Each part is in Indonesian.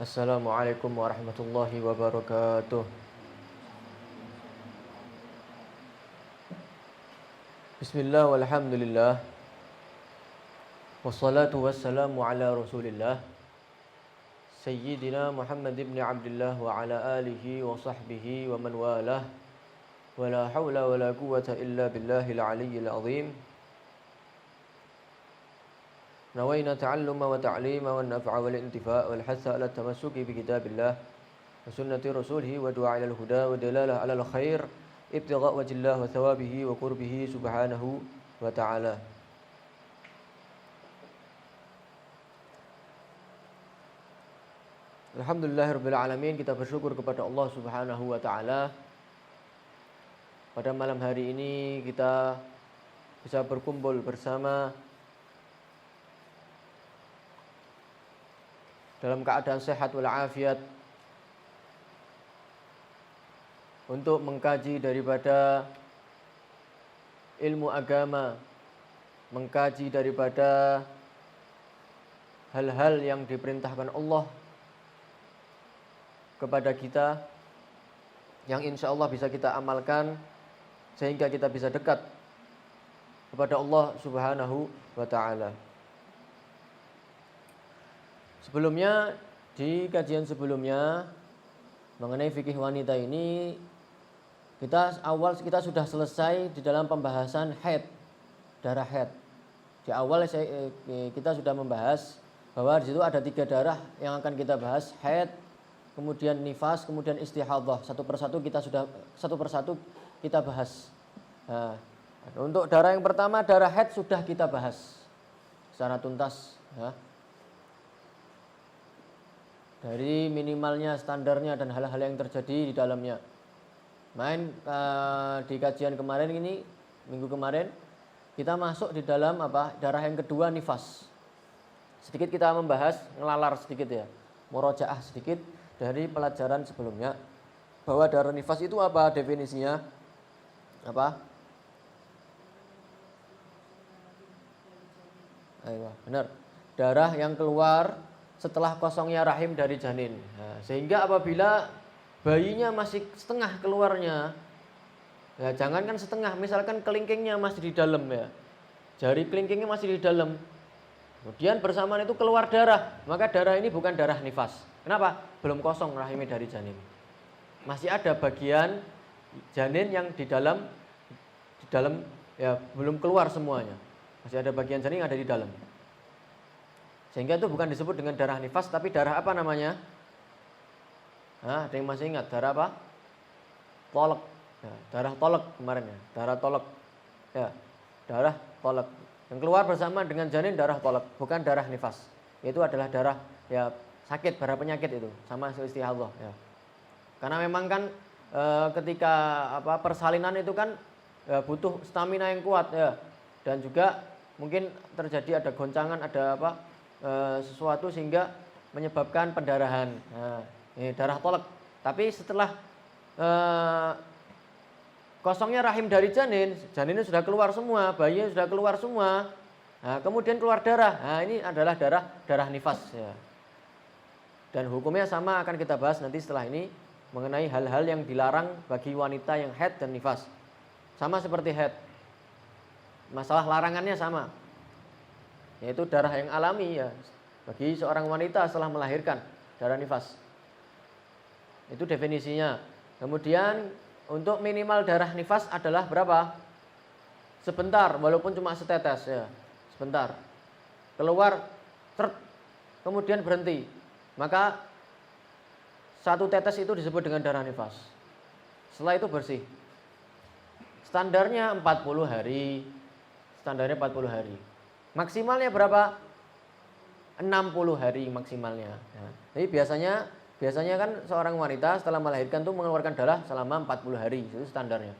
Assalamualaikum warahmatullahi wabarakatuh. Bismillah walhamdulillah. Wassalatu wassalamu ala Rasulillah Sayyidina Muhammad ibn Abdullah wa ala alihi wa sahbihi wa man walah. Wa la hawla wa la quwwata illa billahil aliyyil azim. Nawayna ta'alluma wa ta'lima wa naf'a wal intifa' wal hatha ala tamassuki bi kitabillah wa sunnati rasulih wa du'a ila al-huda wa dalalah ala al-khair ibtigha' wajhillah wa thawabihi wa qurbihi subhanahu wa ta'ala. Alhamdulillahirabbil alamin, kita bersyukur kepada Allah Subhanahu wa taala. Pada malam hari ini kita bisa berkumpul bersama dalam keadaan sehat walafiat untuk mengkaji daripada ilmu agama, mengkaji daripada hal-hal yang diperintahkan Allah kepada kita, yang insya Allah bisa kita amalkan sehingga kita bisa dekat kepada Allah Subhanahu wa ta'ala. Sebelumnya, di kajian sebelumnya mengenai fikih wanita ini, kita sudah selesai di dalam pembahasan haid, darah haid. Di awal kita sudah membahas bahwa di situ ada 3 darah yang akan kita bahas: haid, kemudian nifas, kemudian istihadhah. Satu persatu kita bahas. Nah, untuk darah yang pertama, darah haid, sudah kita bahas secara tuntas, ya. Dari minimalnya, standarnya, dan hal-hal yang terjadi di dalamnya. Di kajian kemarin ini, minggu kemarin, kita masuk di dalam darah yang kedua, nifas. Sedikit kita membahas, ngelalar sedikit ya, murojaah sedikit dari pelajaran sebelumnya, bahwa darah nifas itu apa definisinya? Apa? Ayo, benar. Darah yang keluar setelah kosongnya rahim dari janin. Nah, sehingga apabila bayinya masih setengah keluarnya, ya jangankan setengah, misalkan kelingkingnya masih di dalam ya, jari kelingkingnya masih di dalam, kemudian bersamaan itu keluar darah, maka darah ini bukan darah nifas. Kenapa? Belum kosong rahimnya dari janin, masih ada bagian janin yang di dalam ya, belum keluar semuanya, masih ada bagian janin yang ada di dalam. Sehingga itu bukan disebut dengan darah nifas, tapi darah apa namanya? Nah, ada yang masih ingat darah apa? Tolak. Ya, darah tolak kemarin ya, darah tolak. Ya, darah tolak. Yang keluar bersama dengan janin darah tolak, bukan darah nifas. Itu adalah darah ya sakit, darah penyakit itu, sama istihadhah ya. Karena memang kan ketika persalinan itu kan butuh stamina yang kuat ya, dan juga mungkin terjadi ada goncangan, ada sesuatu sehingga menyebabkan pendarahan. Nah, ini darah tolak. Tapi setelah kosongnya rahim dari janinnya sudah keluar semua, bayinya sudah keluar semua. Nah, kemudian keluar darah. Nah, ini adalah darah nifas ya. Dan hukumnya sama, akan kita bahas nanti setelah ini mengenai hal-hal yang dilarang bagi wanita yang haid dan nifas. Sama seperti haid. Masalah larangannya sama, yaitu darah yang alami ya, bagi seorang wanita setelah melahirkan, darah nifas. Itu definisinya. Kemudian untuk minimal darah nifas adalah berapa? Sebentar, walaupun cuma setetes ya, sebentar. Keluar, kemudian berhenti. Maka 1 tetes itu disebut dengan darah nifas. Setelah itu bersih. Standarnya 40 hari. Standarnya 40 hari. Maksimalnya berapa? 60 hari maksimalnya. Nah, jadi biasanya kan seorang wanita setelah melahirkan tuh mengeluarkan darah selama 40 hari, itu standarnya.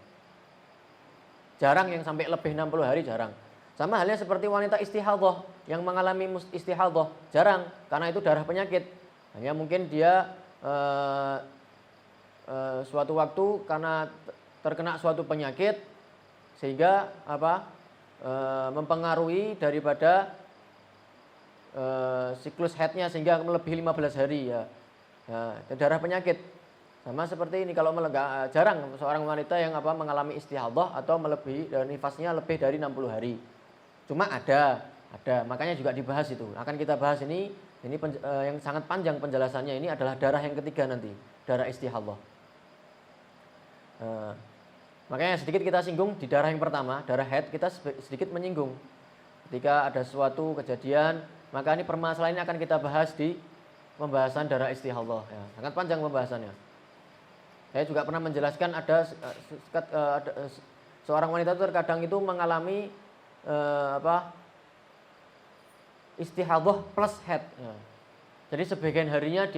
Jarang yang sampai lebih 60 hari, jarang. Sama halnya seperti wanita istihadhah yang mengalami istihadhah, jarang, karena itu darah penyakit. Hanya mungkin dia suatu waktu karena terkena suatu penyakit sehingga mempengaruhi daripada siklus haidnya sehingga melebihi 15 hari ya. Nah, darah penyakit. Sama seperti ini kalau jarang seorang wanita yang mengalami istihadhah atau melebihi dan nifasnya lebih dari 60 hari. Cuma ada. Makanya juga dibahas itu. Akan kita bahas ini yang sangat panjang penjelasannya ini adalah darah yang ketiga nanti, darah istihadhah. Makanya sedikit kita singgung di darah yang pertama, darah haid, kita sedikit menyinggung. Ketika ada suatu kejadian, maka ini permasalahan ini akan kita bahas di pembahasan darah istihadhah. Ya, sangat panjang pembahasannya. Saya juga pernah menjelaskan ada seorang wanita itu terkadang itu mengalami istihadhah plus haid. Ya. Jadi sebagian harinya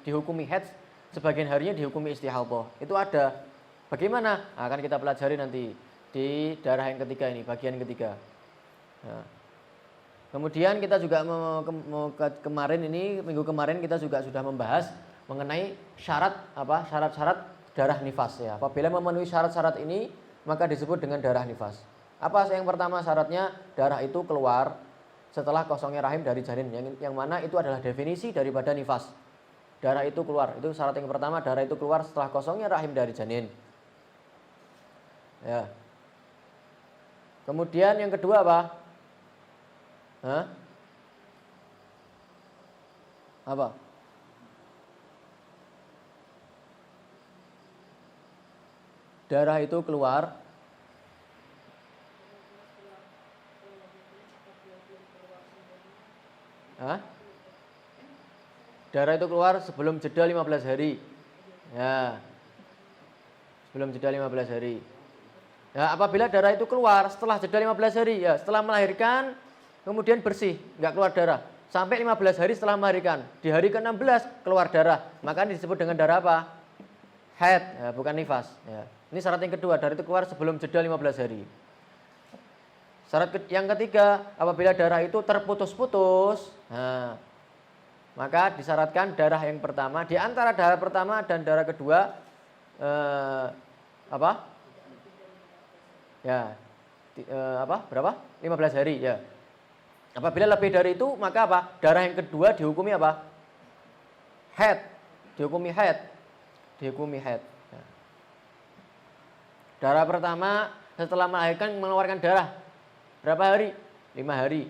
dihukumi haid, sebagian harinya dihukumi istihadhah. Itu ada. Bagaimana? Akan kita pelajari nanti di darah yang ketiga ini, bagian ketiga. Nah. Kemudian kita juga minggu kemarin kita juga sudah membahas mengenai syarat-syarat darah nifas ya. Apabila memenuhi syarat-syarat ini, maka disebut dengan darah nifas. Apa yang pertama syaratnya? Darah itu keluar setelah kosongnya rahim dari janin, yang mana itu adalah definisi daripada nifas. Darah itu keluar, itu syarat yang pertama, darah itu keluar setelah kosongnya rahim dari janin. Ya. Kemudian yang kedua apa? Apa? Darah itu keluar darah itu keluar sebelum jeda 15 hari. Ya. Sebelum jeda 15 hari. Ya, apabila darah itu keluar setelah jeda 15 hari, ya, setelah melahirkan kemudian bersih, enggak keluar darah. Sampai 15 hari setelah melahirkan, di hari ke-16 keluar darah, maka ini disebut dengan darah apa? Haid, ya, bukan nifas. Ya. Ini syarat yang kedua, darah itu keluar sebelum jeda 15 hari. Syarat yang ketiga, apabila darah itu terputus-putus, nah, maka disyaratkan darah yang pertama, di antara darah pertama dan darah kedua, ya, berapa? 15 hari, ya. Apabila lebih dari itu, maka apa? Darah yang kedua dihukumi apa? Haid, dihukumi haid. Ya. Darah pertama setelah melahirkan mengeluarkan darah berapa hari? 5 hari.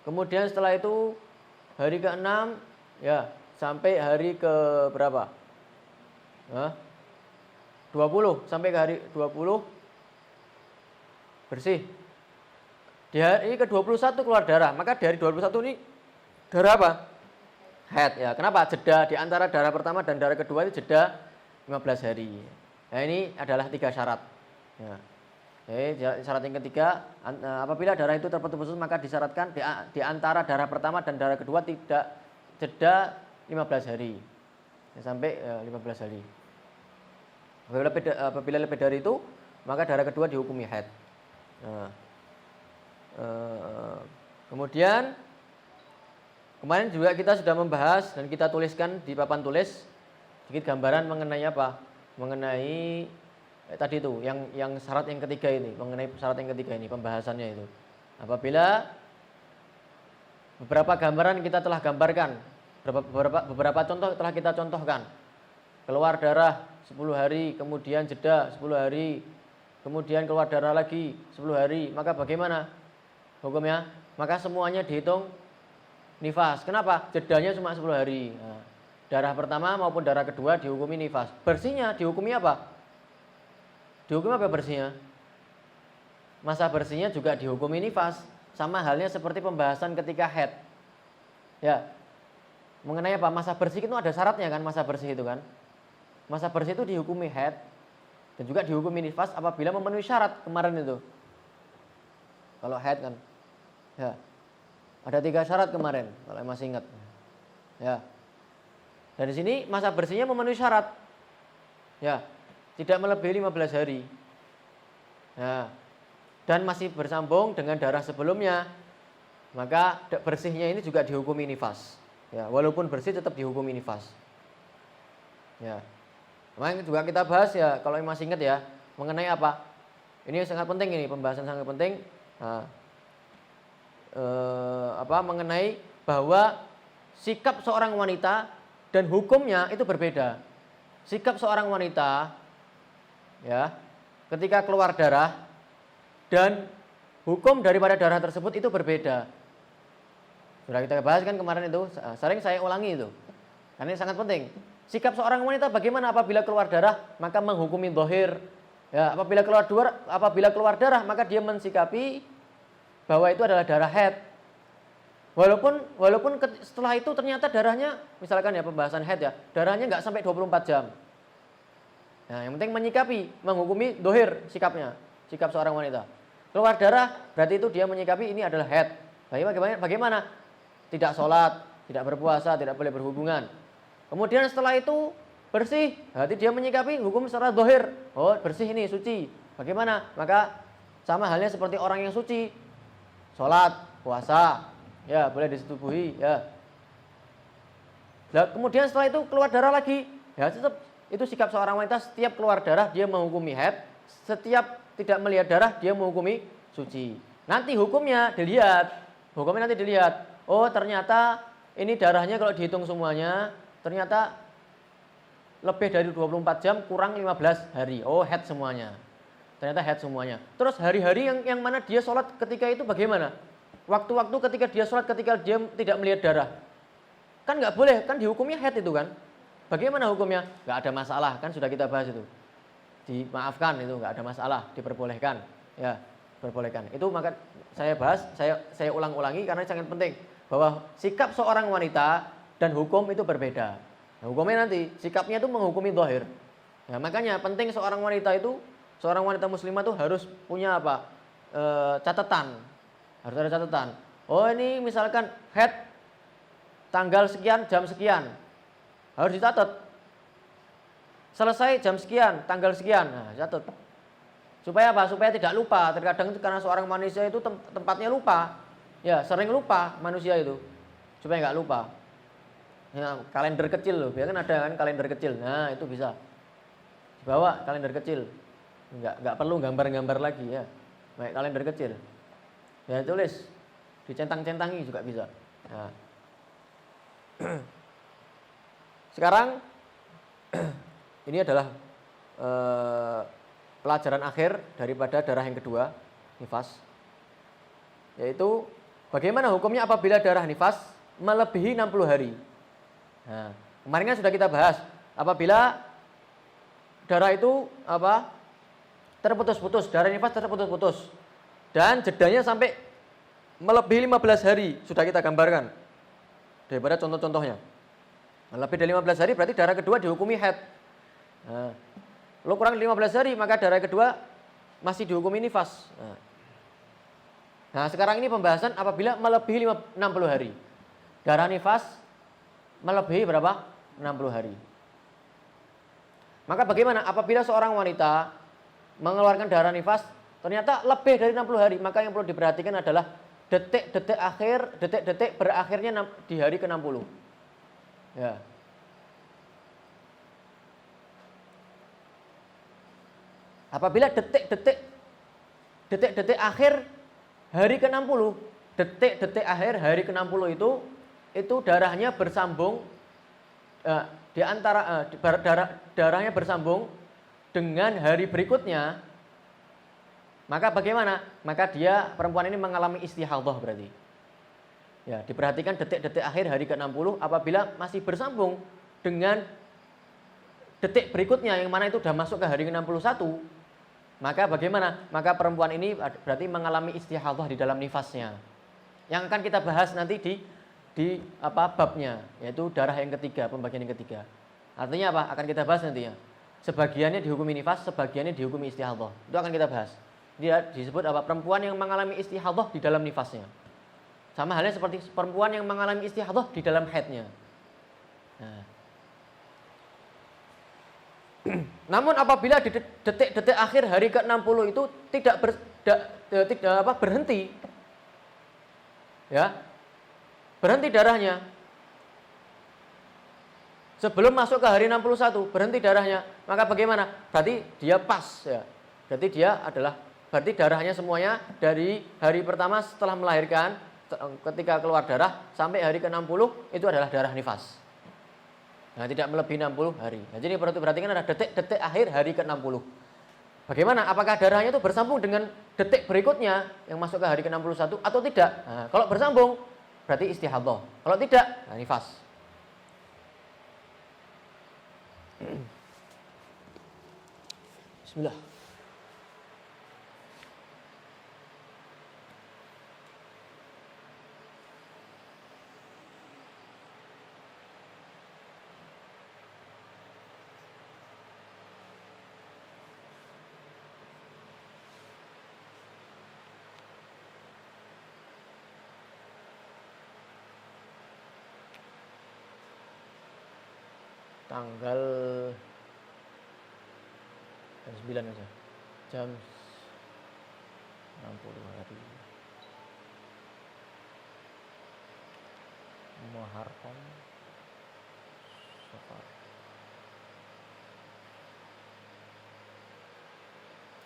Kemudian setelah itu hari ke-6 ya sampai hari ke berapa? 20 sampai ke hari 20 bersih. Di hari ke-21 keluar darah, maka dari 21 ini darah apa? Haid ya. Kenapa? Jeda di antara darah pertama dan darah kedua itu jeda 15 hari. Nah, ini adalah 3 syarat. Ya. Syarat yang ketiga, apabila darah itu terputus-putus maka disyaratkan di antara darah pertama dan darah kedua tidak jeda 15 hari. Ya, sampai 15 hari. Apabila lebih dari itu, maka darah kedua dihukumi haid. Nah, kemudian kemarin juga kita sudah membahas dan kita tuliskan di papan tulis sedikit gambaran mengenai apa? Mengenai tadi itu yang syarat yang ketiga ini, mengenai syarat yang ketiga ini pembahasannya itu. Apabila beberapa gambaran kita telah gambarkan, beberapa contoh telah kita contohkan. Keluar darah 10 hari, kemudian jeda 10 hari, kemudian keluar darah lagi 10 hari, maka bagaimana hukumnya? Maka semuanya dihitung nifas. Kenapa? Jedanya cuma 10 hari. Nah, darah pertama maupun darah kedua dihukumi nifas. Bersihnya dihukumi apa? Dihukumi apa bersihnya? Masa bersihnya juga dihukumi nifas. Sama halnya seperti pembahasan ketika haid. Ya. Mengenai apa? Masa bersih itu ada syaratnya kan, masa bersih itu kan. Masa bersih itu dihukumi haid dan juga dihukumi nifas apabila memenuhi syarat kemarin itu. Kalau haid kan. Ya. Ada 3 syarat kemarin kalau masih ingat. Ya. Dari sini masa bersihnya memenuhi syarat. Ya. Tidak melebihi 15 hari. Ya. Dan masih bersambung dengan darah sebelumnya. Maka bersihnya ini juga dihukumi nifas. Ya, walaupun bersih tetap dihukumi nifas. Ya. Kemarin juga kita bahas ya, kalau masih ingat ya, mengenai apa? Ini sangat penting ini, pembahasan sangat penting. Nah, mengenai bahwa sikap seorang wanita dan hukumnya itu berbeda. Sikap seorang wanita ya, ketika keluar darah dan hukum daripada darah tersebut itu berbeda. Sudah kita bahas kan kemarin itu, sering saya ulangi itu. Karena ini sangat penting. Sikap seorang wanita bagaimana apabila keluar darah, maka menghukumi zahir. Ya, apabila keluar darah, maka dia mensikapi bahwa itu adalah darah haid. Walaupun setelah itu ternyata darahnya, misalkan ya pembahasan haid ya, darahnya nggak sampai 24 jam. Nah, yang penting menyikapi, menghukumi zahir sikapnya, sikap seorang wanita. Keluar darah, berarti itu dia menyikapi ini adalah haid. Bagaimana? Tidak sholat, tidak berpuasa, tidak boleh berhubungan. Kemudian setelah itu bersih, berarti dia menyikapi hukum secara zahir. Oh, bersih ini, suci. Bagaimana? Maka sama halnya seperti orang yang suci. Sholat, puasa, ya boleh disetubuhi, ya. Nah, kemudian setelah itu keluar darah lagi, ya tetap itu sikap seorang wanita. Setiap keluar darah dia menghukumi haid, setiap tidak melihat darah dia menghukumi suci. Nanti hukumnya dilihat. Oh, ternyata ini darahnya kalau dihitung semuanya ternyata lebih dari 24 jam kurang 15 hari. Oh, haid semuanya. Ternyata haid semuanya. Terus hari-hari yang mana dia sholat ketika itu bagaimana? Waktu-waktu ketika dia sholat ketika dia tidak melihat darah. Kan nggak boleh, kan dihukumnya haid itu kan. Bagaimana hukumnya? Nggak ada masalah, kan sudah kita bahas itu. Dimaafkan itu, nggak ada masalah, diperbolehkan. Ya, diperbolehkan. Itu maka saya bahas, saya ulang-ulangi karena sangat penting. Bahwa sikap seorang wanita dan hukum itu berbeda. Nah, hukumnya nanti, sikapnya itu menghukumi zahir. Ya, makanya penting seorang wanita muslimah itu harus punya apa? Catatan. Harus ada catatan. Oh, ini misalkan haid tanggal sekian, jam sekian. Harus dicatat. Selesai jam sekian, tanggal sekian. Nah, catat. Supaya apa? Supaya tidak lupa. Terkadang karena seorang manusia itu tempatnya lupa. Ya, sering lupa manusia itu. Supaya nggak lupa. Ya, kalender kecil loh. Biasanya kan ada kan kalender kecil. Nah, itu bisa. Dibawa kalender kecil. Nggak perlu gambar-gambar lagi ya. Baik, kalender kecil. Ya, tulis. Dicentang-centangi juga bisa. Nah. Sekarang ini adalah pelajaran akhir daripada darah yang kedua, nifas. Yaitu bagaimana hukumnya apabila darah nifas melebihi 60 hari. Nah, kemarin kan sudah kita bahas, apabila darah itu terputus-putus, darah nifas terputus-putus dan jedanya sampai melebihi 15 hari, sudah kita gambarkan daripada contoh-contohnya. Lebih dari 15 hari berarti darah kedua dihukumi haid. Nah, lo kurang 15 hari maka darah kedua masih dihukumi nifas. Nah, sekarang ini pembahasan apabila melebihi 60 hari. Darah nifas melebihi berapa? 60 hari. Maka bagaimana apabila seorang wanita mengeluarkan darah nifas ternyata lebih dari 60 hari, maka yang perlu diperhatikan adalah detik-detik berakhirnya di hari ke-60. Ya. Apabila detik-detik akhir hari ke-60, detik-detik akhir hari ke-60 itu darahnya bersambung di antara darahnya bersambung dengan hari berikutnya, maka bagaimana? Maka perempuan ini mengalami istihadhah berarti. Ya, diperhatikan detik-detik akhir hari ke-60 apabila masih bersambung dengan detik berikutnya yang mana itu sudah masuk ke hari ke-61, maka bagaimana? Maka perempuan ini berarti mengalami istihadhah di dalam nifasnya. Yang akan kita bahas nanti di babnya, yaitu darah yang ketiga, pembagian yang ketiga. Artinya apa? Akan kita bahas nantinya. Sebagiannya dihukumi nifas, sebagiannya dihukumi istihadhah. Itu akan kita bahas. Dia disebut apa? Perempuan yang mengalami istihadhah di dalam nifasnya. Sama halnya seperti perempuan yang mengalami istihadhah di dalam haidnya. Nah. Namun apabila di detik-detik akhir hari ke-60 itu tidak berhenti, ya, berhenti darahnya. Sebelum masuk ke hari 61 berhenti darahnya, maka bagaimana? Berarti dia pas, ya. Berarti darahnya semuanya dari hari pertama setelah melahirkan ketika keluar darah sampai hari ke-60 itu adalah darah nifas. Nah, tidak melebihi 60 hari. Nah, jadi perlu diperhatikan ada detik-detik akhir hari ke-60. Bagaimana? Apakah darahnya itu bersambung dengan detik berikutnya yang masuk ke hari ke-61 atau tidak? Nah, kalau bersambung berarti istihadhah. Kalau tidak, nah nifas. Bismillah. Tanggal jam 9 aja. Jam 60 hari. Muharram Safar.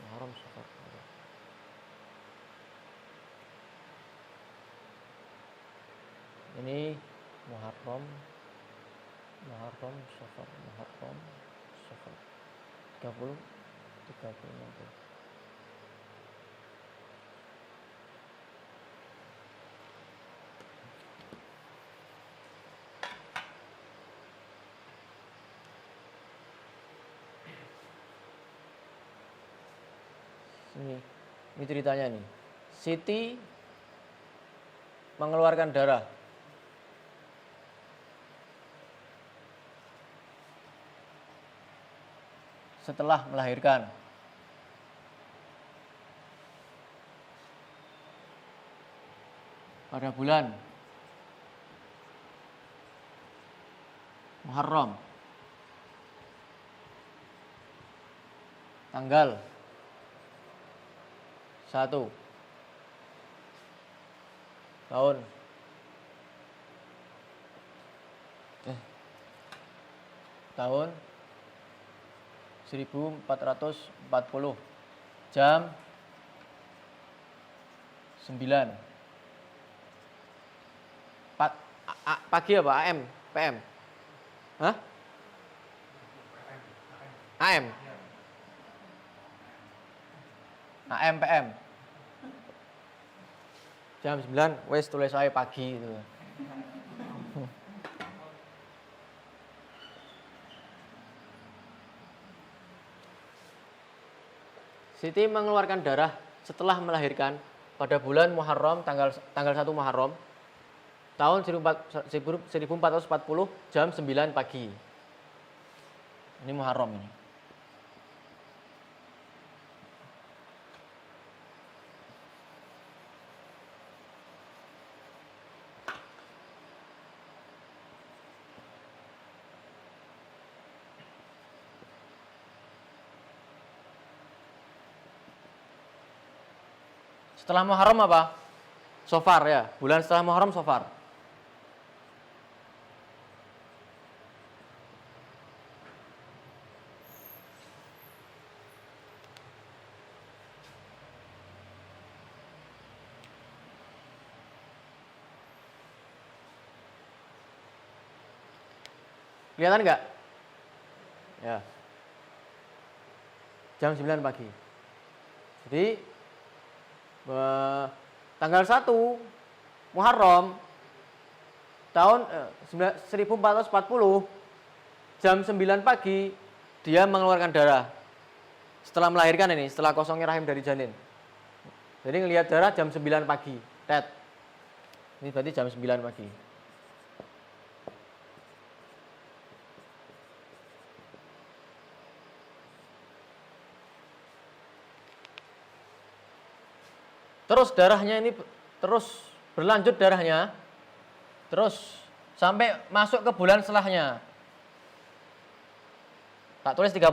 Muharram Safar. Ini Muharram Safar 30 60. Ini ceritanya nih. Siti mengeluarkan darah. Setelah melahirkan. Pada bulan Muharram. Tanggal 1 tahun 1440 jam 9 pagi apa AM PM? Hah? AM PM jam 9 wes tulis saya pagi itu. Siti mengeluarkan darah setelah melahirkan pada bulan Muharram tanggal 1 Muharram tahun 1440 jam 9 pagi. Ini Muharram ini. Setelah Muharram apa? Safar ya. Bulan setelah Muharram Safar. Kelihatan enggak? Ya. Jam 9 pagi. Jadi tanggal 1 Muharram tahun 1440 jam 9 pagi dia mengeluarkan darah setelah melahirkan ini, setelah kosongnya rahim dari janin. Jadi ngelihat darah jam 9 pagi. Tet. Ini berarti jam 9 pagi. Terus darahnya ini terus berlanjut darahnya. Terus sampai masuk ke bulan setelahnya. Tak tulis 31,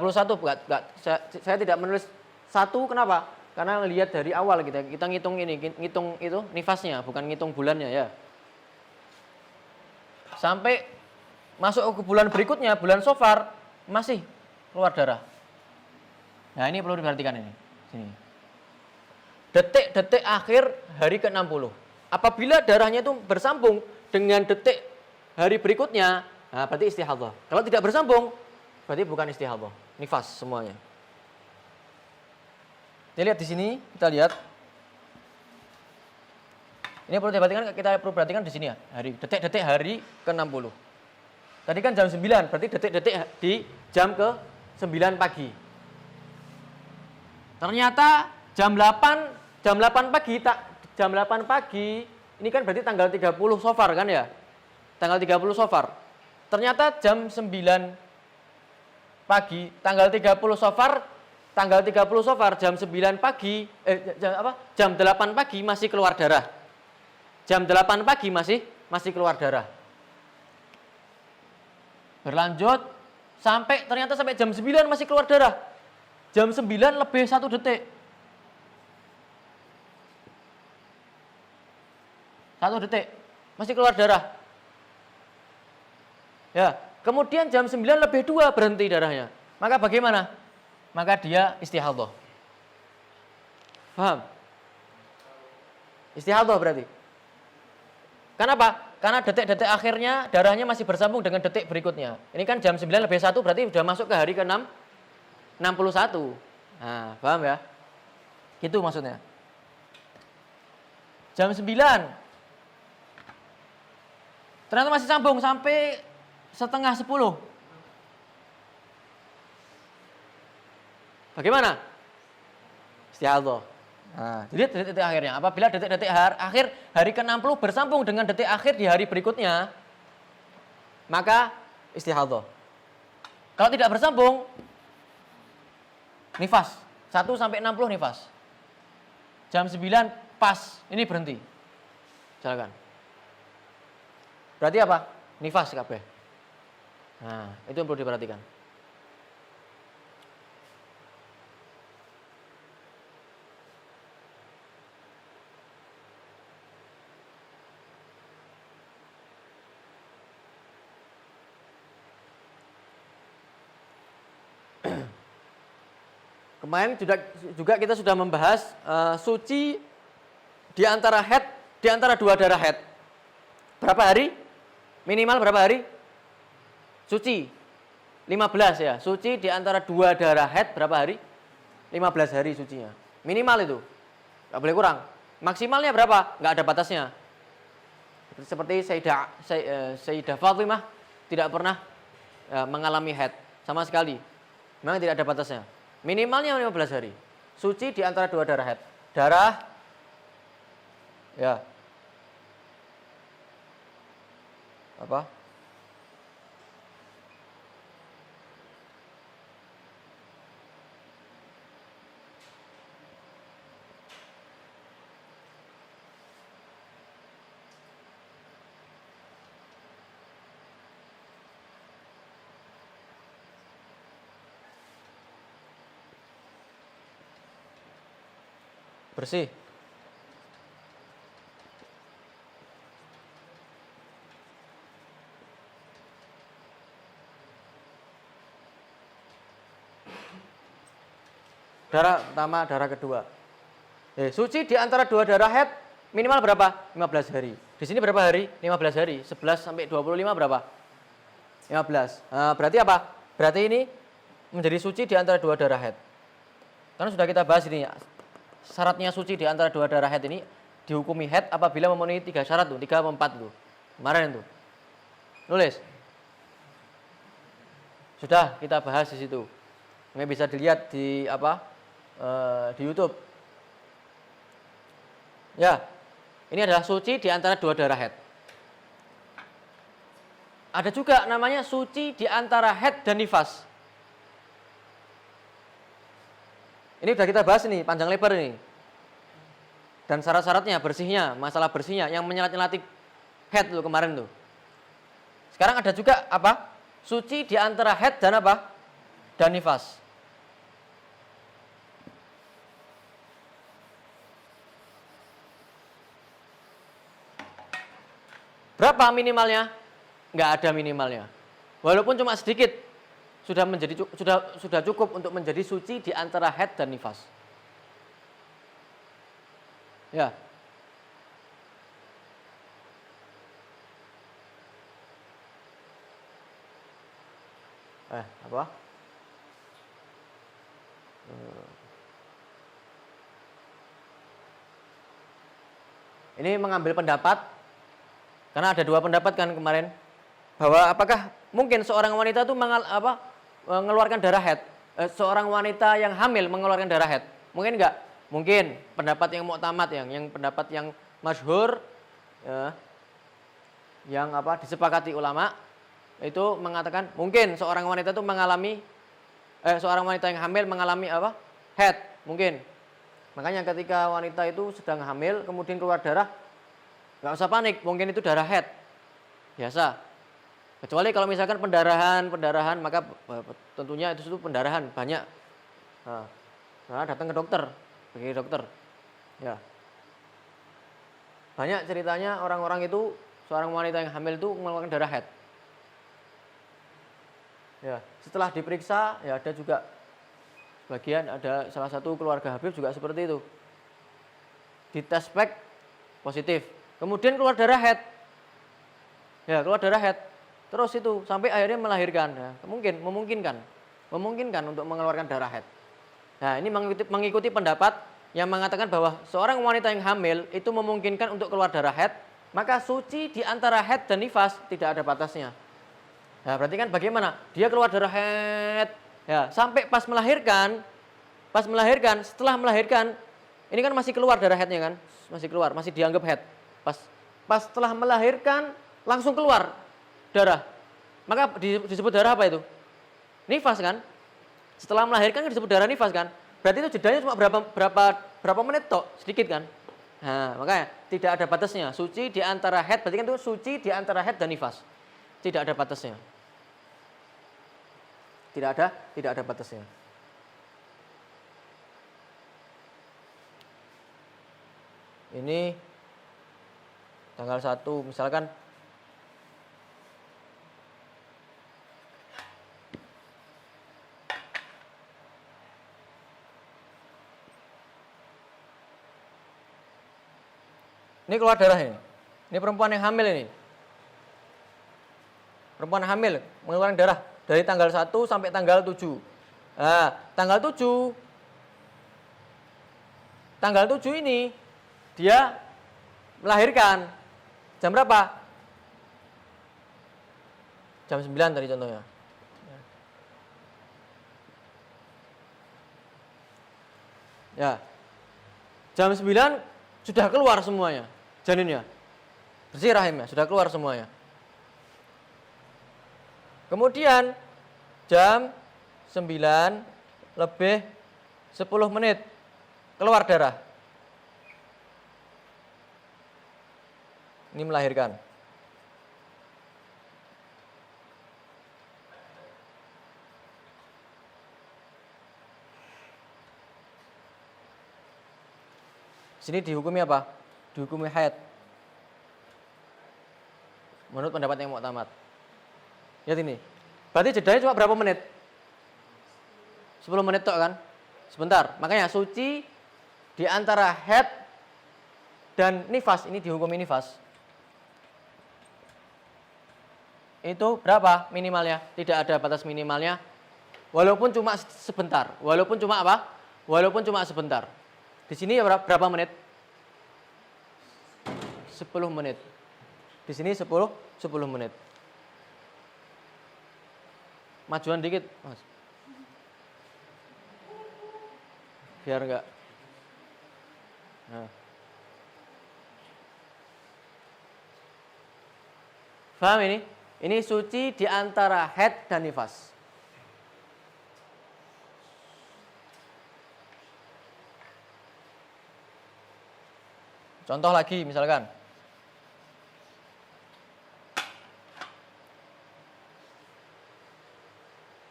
saya tidak menulis 1, kenapa? Karena lihat dari awal kita ngitung ini, ngitung itu nifasnya, bukan ngitung bulannya ya. Sampai masuk ke bulan berikutnya, bulan Safar, masih keluar darah. Nah, ini perlu diperhatikan ini. Sini. Detik-detik akhir hari ke-60. Apabila darahnya itu bersambung dengan detik hari berikutnya, Nah, berarti istihadhah. Kalau tidak bersambung, berarti bukan istihadhah, nifas semuanya. Ini lihat di sini, kita lihat. Ini perlu diperhatikan, kita perlu perhatikan di sini ya, detik-detik hari ke-60. Tadi kan jam 9, berarti detik-detik di jam ke-9 pagi. Ternyata jam 8 pagi, ini kan berarti tanggal 30 Safar kan ya? Tanggal 30 Safar. Ternyata jam 9 pagi, tanggal 30 Safar jam 9 pagi, jam 8 pagi masih keluar darah. Jam 8 pagi masih keluar darah. Berlanjut ternyata sampai jam 9 masih keluar darah. Jam 9 lebih 1 detik. 1 detik masih keluar darah. Ya, kemudian jam 9 lebih 2 berhenti darahnya. Maka bagaimana? Maka dia istihadhah. Paham? Istihadhah berarti. Kenapa? Karena detik-detik akhirnya darahnya masih bersambung dengan detik berikutnya. Ini kan jam 9 lebih 1 berarti sudah masuk ke hari ke-6 61. Nah, paham ya? Gitu maksudnya. Jam 9 ternyata masih sambung sampai setengah 10. Bagaimana? Istihadhah. Nah, jadi detik-detik akhirnya. Apabila detik-detik akhir hari ke-60 bersambung dengan detik akhir di hari berikutnya, maka istihadhah. Kalau tidak bersambung, nifas. 1 sampai 60 nifas. Jam 9 pas, ini berhenti. Silakan. Berarti apa? Nifas kabeh. Nah, itu yang perlu diperhatikan. Kemarin juga kita sudah membahas suci di antara dua darah haid. Berapa hari? Minimal berapa hari? Suci 15 ya. Suci di antara 2 darah haid berapa hari? 15 hari sucinya. Minimal itu. Enggak boleh kurang. Maksimalnya berapa? Enggak ada batasnya. Seperti Sayyidah Fatimah tidak pernah mengalami haid sama sekali. Memang tidak ada batasnya. Minimalnya 15 hari. Suci di antara 2 darah haid. Darah ya. Apa? Bersih. Darah pertama, darah kedua. Suci di antara 2 darah haid minimal berapa? 15 hari. Di sini berapa hari? 15 hari. 11 sampai 25 berapa? 15. Berarti apa? Berarti ini menjadi suci di antara 2 darah haid. Karena sudah kita bahas ini. Syaratnya suci di antara 2 darah haid ini dihukumi haid apabila memenuhi 3 syarat tuh, 3 atau 4 tuh. Kemarin tuh. Nulis. Sudah kita bahas di situ. Ini bisa dilihat di di YouTube. Ya. Ini adalah suci di antara 2 darah haid. Ada juga namanya suci di antara haid dan nifas. Ini sudah kita bahas nih, panjang lebar ini. Dan syarat-syaratnya, bersihnya, masalah bersihnya yang menyelat-nyelati haid tuh kemarin tuh. Sekarang ada juga apa? Suci di antara haid dan apa? Dan nifas. Berapa minimalnya? Enggak ada minimalnya. Walaupun cuma sedikit, sudah cukup untuk menjadi suci di antara haid dan nifas. Ya. apa? Ini mengambil pendapat karena ada dua pendapat kan kemarin bahwa apakah mungkin seorang wanita itu mengeluarkan darah haid, seorang wanita yang hamil mengeluarkan darah haid, mungkin enggak? Mungkin pendapat yang mu'tamad yang pendapat yang masyhur ya, yang disepakati ulama itu mengatakan mungkin seorang wanita itu mengalami seorang wanita yang hamil mengalami haid mungkin. Makanya ketika wanita itu sedang hamil kemudian keluar darah, nggak usah panik, mungkin itu darah haid biasa. Kecuali kalau misalkan pendarahan maka tentunya itu pendarahan banyak. Nah, datang ke dokter, pergi ke dokter. Ya. Banyak ceritanya orang-orang itu seorang wanita yang hamil itu mengeluarkan darah haid. Ya, setelah diperiksa ya ada juga bagian ada salah satu keluarga Habib juga seperti itu. Dites pack positif. Kemudian keluar darah haid. Ya, keluar darah haid. Terus itu sampai akhirnya melahirkan. Ya, memungkinkan untuk mengeluarkan darah haid. Nah, ini mengikuti pendapat yang mengatakan bahwa seorang wanita yang hamil itu memungkinkan untuk keluar darah haid, maka suci di antara haid dan nifas tidak ada batasnya. Nah, berarti kan bagaimana? Dia keluar darah haid, ya, sampai pas melahirkan, setelah melahirkan, ini kan masih keluar darah haidnya kan? Masih keluar, masih dianggap haid. Pas setelah melahirkan langsung keluar darah. Maka disebut darah apa itu? Nifas kan? Setelah melahirkan kan disebut darah nifas kan? Berarti itu jedanya cuma berapa menit tok, sedikit kan? Nah, makanya tidak ada batasnya. Suci di antara haid, berarti kan itu suci di antara haid dan nifas. Tidak ada batasnya. Tidak ada batasnya. Ini tanggal 1 misalkan ini keluar darah ini. Ini perempuan yang hamil ini. Perempuan hamil mengeluarkan darah dari tanggal 1 sampai tanggal 7. Nah, tanggal 7 ini dia melahirkan. Jam berapa? Jam 9 tadi contohnya. Ya. Jam 9 sudah keluar semuanya janinnya. Bersih rahimnya, sudah keluar semuanya. Kemudian jam 9 lebih 10 menit keluar darah. Ini melahirkan. Sini dihukumi apa? Dihukumi haid. Menurut pendapat yang mu'tamad. Lihat ini. Berarti jedanya cuma berapa menit? 10 menit tok kan? Sebentar. Makanya suci di antara haid dan nifas, ini dihukumi nifas. Itu berapa minimalnya? Tidak ada batas minimalnya. Walaupun cuma sebentar. Walaupun cuma apa? Walaupun cuma sebentar. Di sini berapa menit? 10 menit. Di sini 10 menit. Majuan dikit, Mas. Biar enggak. Nah. Paham ini? Ini suci di antara haid dan nifas. Contoh lagi misalkan.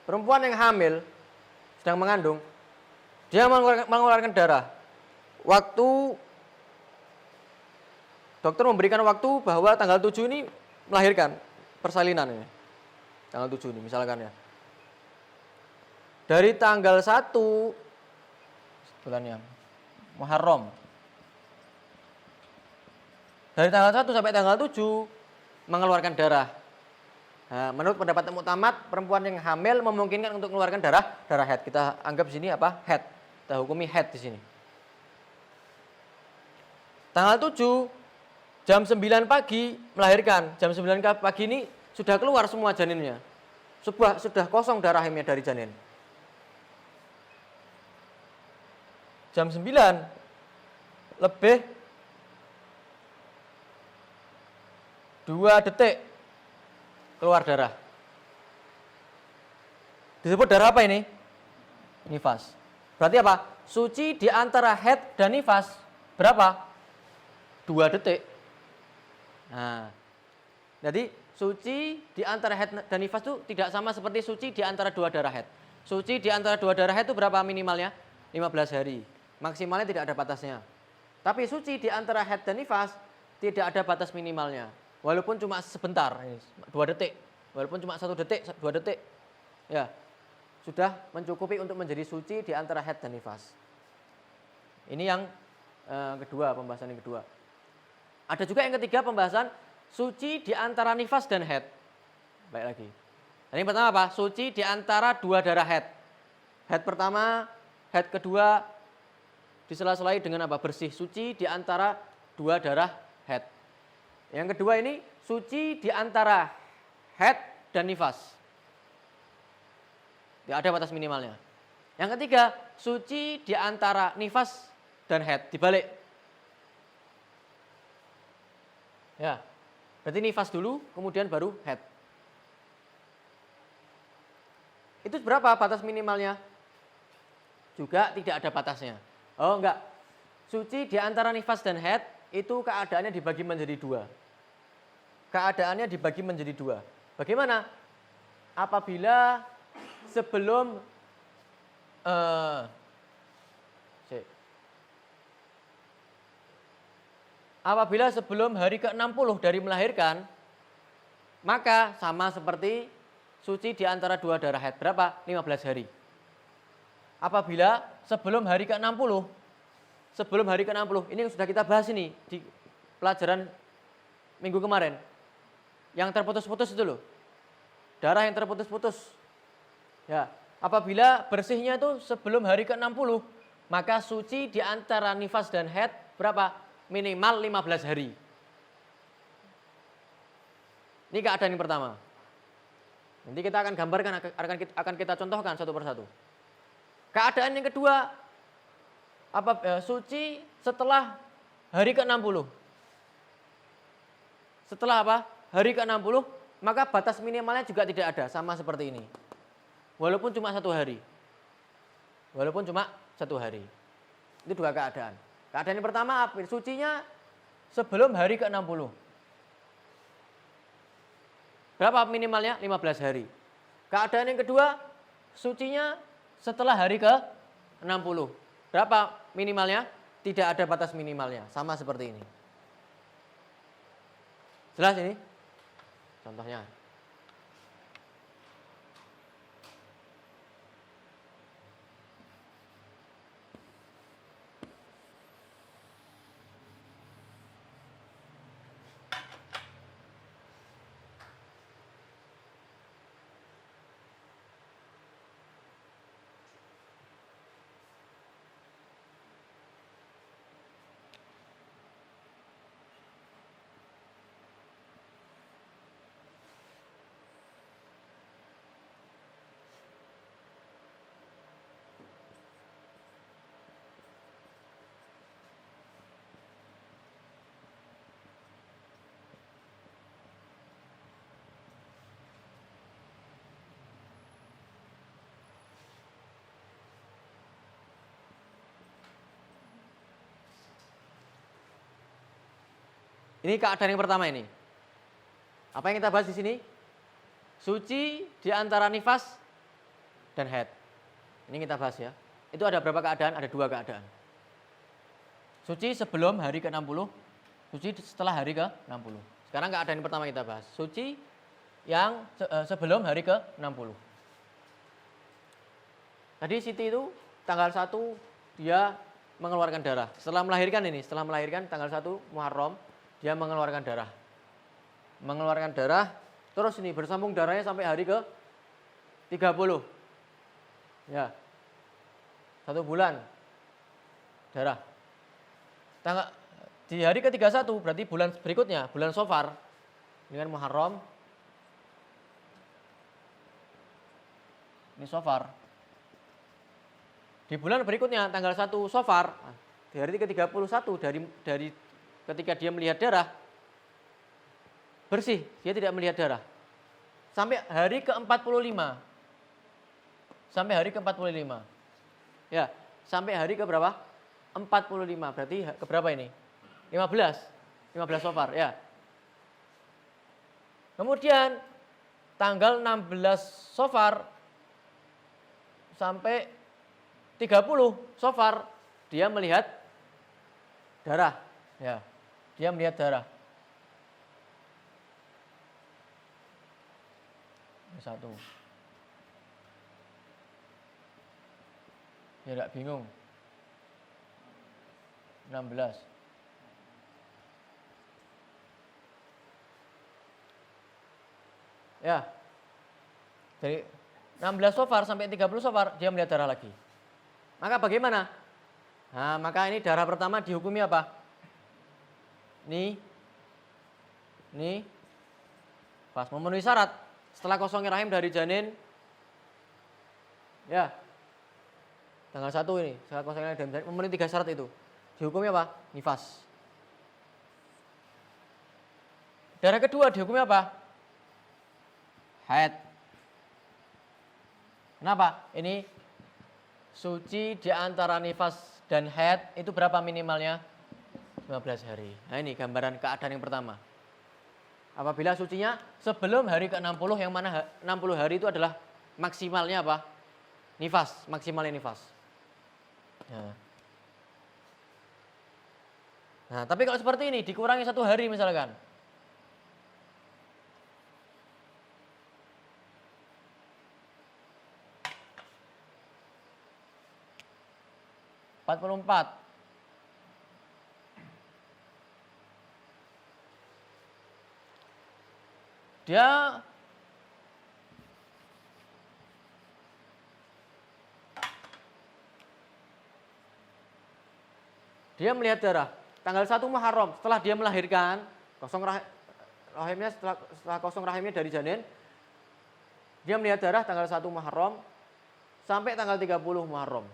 Perempuan yang hamil, sedang mengandung, dia mengeluarkan darah. Waktu dokter memberikan waktu bahwa tanggal 7 ini melahirkan, persalinan ini. Tanggal 7 ini misalkan ya. Dari tanggal 1 bulannya Muharram. Dari tanggal 1 sampai tanggal 7 mengeluarkan darah. Nah, menurut pendapat muktamad, perempuan yang hamil memungkinkan untuk mengeluarkan darah haid. Kita anggap sini apa? Haid. Kita hukumi haid di sini. Tanggal 7 jam 9 pagi melahirkan. Jam 9 pagi ini sudah keluar semua janinnya. Sudah kosong darah rahimnya dari janin. Jam 9 lebih 2 detik keluar darah. Disebut darah apa ini? Nifas. Berarti apa? Suci di antara haid dan nifas berapa? 2 detik. Nah, jadi suci di antara haid dan nifas itu tidak sama seperti suci di antara 2 darah haid. Suci di antara 2 darah haid itu berapa minimalnya? 15 hari. Maksimalnya tidak ada batasnya. Tapi suci di antara haid dan nifas tidak ada batas minimalnya. Walaupun cuma sebentar, 2 detik. Walaupun cuma 1 detik, 2 detik. Ya, sudah mencukupi untuk menjadi suci di antara haid dan nifas. Ini yang kedua, pembahasan yang kedua. Ada juga yang ketiga, pembahasan suci di antara nifas dan haid. Baik lagi. Dan yang pertama apa? Suci di antara 2 darah haid. Haid pertama, haid kedua disela-selai dengan apa? Bersih. Suci di antara 2 darah haid. Yang kedua ini suci di antara haid dan nifas. Tidak ada batas minimalnya. Yang ketiga, suci di antara nifas dan haid. Dibalik. Ya, berarti nifas dulu, kemudian baru haid. Itu berapa batas minimalnya? Juga tidak ada batasnya. Oh enggak, suci di antara nifas dan haid itu keadaannya dibagi menjadi 2. Keadaannya dibagi menjadi 2. Bagaimana? Apabila sebelum apabila sebelum hari ke-60 dari melahirkan, maka sama seperti suci di antara 2 darah haid. Berapa? 15 hari. Apabila sebelum hari ke-60, ini yang sudah kita bahas ini di pelajaran minggu kemarin. Yang terputus-putus itu loh. Darah yang terputus-putus. Ya, apabila bersihnya itu sebelum hari ke-60, maka suci di antara nifas dan haid berapa? Minimal 15 hari. Ini keadaan yang pertama. Nanti kita akan gambarkan, akan kita contohkan satu persatu. Keadaan yang kedua, suci setelah hari ke-60. Setelah apa? Hari ke-60, maka batas minimalnya juga tidak ada, sama seperti ini. Walaupun cuma 1 hari. Itu 2 keadaan. Keadaan yang pertama, sucinya sebelum hari ke-60. Berapa minimalnya? 15 hari. Keadaan yang kedua, sucinya setelah hari ke-60. Berapa minimalnya? Tidak ada batas minimalnya, sama seperti ini. Jelas ini? Contohnya. Ini keadaan yang pertama ini. Apa yang kita bahas di sini? Suci di antara nifas dan haid. Ini kita bahas ya. Itu ada berapa keadaan? Ada 2 keadaan. Suci sebelum hari ke-60, suci setelah hari ke-60. Sekarang keadaan yang pertama kita bahas. Suci yang sebelum hari ke-60. Tadi Siti itu tanggal 1 dia mengeluarkan darah. Setelah melahirkan tanggal 1 Muharram, dia mengeluarkan darah. Terus ini bersambung darahnya sampai hari ke 30. Ya. 1 bulan darah. Di hari ke-31 berarti bulan berikutnya, bulan Safar. Ini kan Muharram. Ini Safar. Di bulan berikutnya tanggal 1 Safar, di hari ke-31 dari ketika dia melihat darah bersih, dia tidak melihat darah. Sampai hari ke-45. Sampai hari ke-45. Ya, sampai hari ke berapa? 45. Berarti ke berapa ini? 15. 15 Safar, ya. Kemudian tanggal 16 Safar sampai 30 Safar dia melihat darah, ya. Dia melihat darah. Satu. Ya enggak bingung. 16. Ya. Dari 16 Safar sampai 30 Safar dia melihat darah lagi. Maka bagaimana? Nah, maka ini darah pertama dihukumi apa? Nih. Pas memenuhi syarat. Setelah kosongnya rahim dari janin. Ya. Tanggal 1 ini, setelah kosongnya rahim dari janin memenuhi 3 syarat itu. Dihukumi apa? Nifas. Darah kedua dihukumi apa? Haid. Kenapa? Ini suci di antara nifas dan haid itu berapa minimalnya? 15 hari. Nah ini gambaran keadaan yang pertama. Apabila sucinya sebelum hari ke-60, yang mana 60 hari itu adalah maksimalnya apa? Nifas, maksimalnya nifas. Nah, tapi kalau seperti ini dikurangi 1 hari misalkan. Dia melihat darah tanggal 1 Muharram setelah dia melahirkan, rahimnya setelah kosong rahimnya dari janin, dia melihat darah tanggal 1 Muharram sampai tanggal 30 Muharram.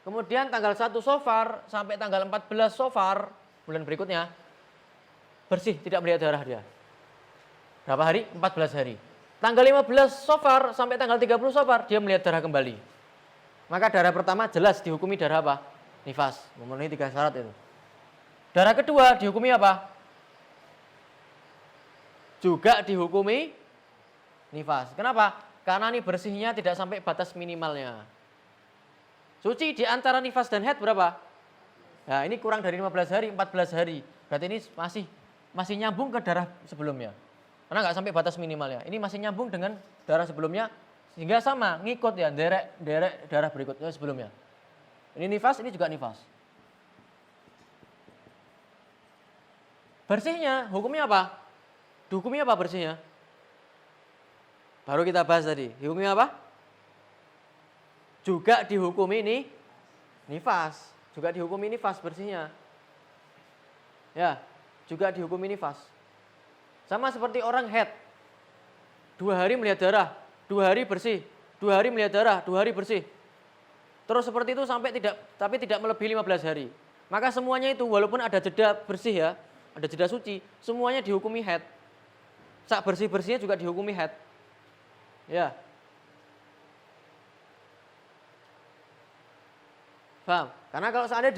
Kemudian tanggal 1 Safar sampai tanggal 14 Safar bulan berikutnya bersih, tidak melihat darah dia. Berapa hari? 14 hari. Tanggal 15 Safar sampai tanggal 30 Safar dia melihat darah kembali. Maka darah pertama jelas dihukumi darah apa? Nifas, memenuhi 3 syarat itu. Darah kedua dihukumi apa? Juga dihukumi nifas. Kenapa? Karena ini bersihnya tidak sampai batas minimalnya. Suci di antara nifas dan haid berapa? Nah, ini kurang dari 15 hari, 14 hari. Berarti ini masih nyambung ke darah sebelumnya. Karena nggak sampai batas minimalnya. Ini masih nyambung dengan darah sebelumnya sehingga sama, ngikut ya, derek darah berikutnya sebelumnya. Ini nifas, ini juga nifas. Bersihnya, hukumnya apa? Dihukumi apa bersihnya? Baru kita bahas tadi. Dihukumi apa? Juga dihukumi ini nifas. Juga dihukumi nifas bersihnya. Ya, juga dihukumi nifas. Sama seperti orang haid. 2 hari melihat darah, 2 hari bersih. 2 hari melihat darah, 2 hari bersih. Terus seperti itu tapi tidak melebihi 15 hari. Maka semuanya itu walaupun ada jeda bersih ya, ada jeda suci, semuanya dihukumi haid. Sak bersih-bersihnya juga dihukumi haid. Ya. Paham? Karena kalau seandainya